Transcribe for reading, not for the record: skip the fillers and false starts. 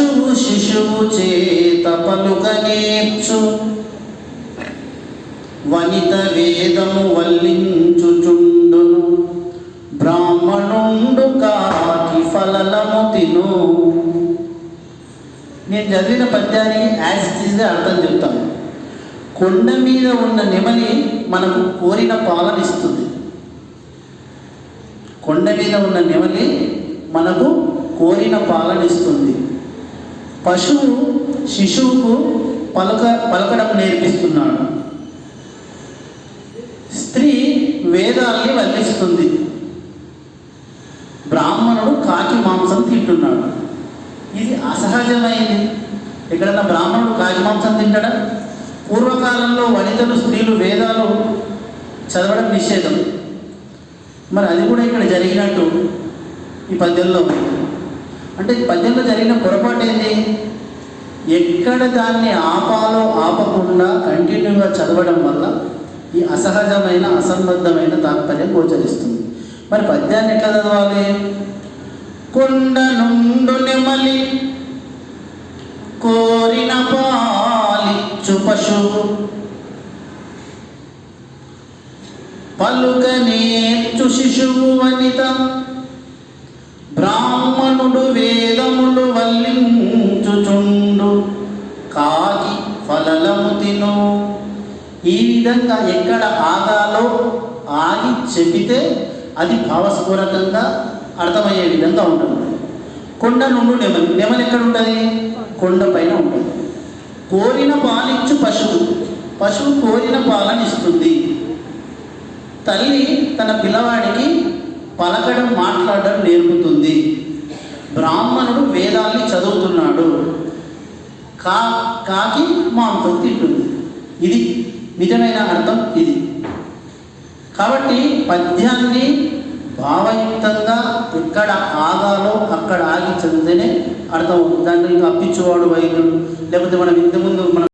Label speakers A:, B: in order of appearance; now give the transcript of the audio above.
A: పశువు శిశువు చేత పలుకనేర్చు వనిత వేదము వల్లించుచుండును బ్రాహ్మణుండు కాకి ఫలలము తిను. నేను చదివిన పద్యానికి యాజ్ ఇట్ ఈజ్గా అర్థం చెప్తాను. కొండ మీద ఉన్న నెమలి మనకు కోరిన పాలనిస్తుంది. కొండ మీద ఉన్న నెమలి మనకు కోరిన పాలనిస్తుంది. పశువు శిశువుకు పలకడం నేర్పిస్తున్నాడు. స్త్రీ వేదాల్ని వల్లిస్తుంది. బ్రాహ్మణుడు కాకి మాంసం తింటున్నాడు. ఇది అసహజమైంది. ఎక్కడన్నా బ్రాహ్మణుడు కాకి మాంసం తింటాడా? పూర్వకాలంలో వనితలు స్త్రీలు వేదాలు చదవడం నిషేధం. మరి అది కూడా ఇక్కడ జరిగినట్టు ఈ పద్యంలో. అంటే ఈ పద్యంలో జరిగిన పొరపాటు ఏంటి? ఎక్కడ దాన్ని ఆపాలో ఆపకుండా కంటిన్యూగా చదవడం వల్ల ఈ అసహజమైన అసంబద్ధమైన తాత్పర్యం గోచరిస్తుంది. మరి పద్యాన్ని ఎట్లా చదవాలి? కొండ నుండు నెమలి కోరిన పాలిచ్చు పశువు పలుకనేర్చు శిశువు వనిత బ్రాహ్మణుడు వేదములు వల్లించుచుండు కాకి ఫలలము తిను. ఈ విధంగా ఎక్కడ ఆగాలో ఆగి చెబితే అది భావస్ఫూరకంగా అర్థమయ్యే విధంగా ఉంటుంది. కొండ నుండి నెమలి, నెమలి ఎక్కడ ఉంటుంది? కొండ పైన ఉంటుంది. కోరిన పాలిచ్చు పశువు, పశువు కోరిన పాలనిస్తుంది. తల్లి తన పిల్లవాడికి పలకడం మాట్లాడడం నేర్పుతుంది. బ్రాహ్మణుడు వేదాల్ని చదువుతున్నాడు. కాకి మాంసం తింటుంది. ఇది నిజమైన అర్థం ఇది. కాబట్టి పద్యాన్ని భావయుక్తంగా ఎక్కడ ఆగాలో అక్కడ ఆగి చదివితేనే అర్థం. దాంట్లో ఇంకా అప్పించువాడు వైద్యుడు, లేకపోతే మనం ఇంతకుముందు మనం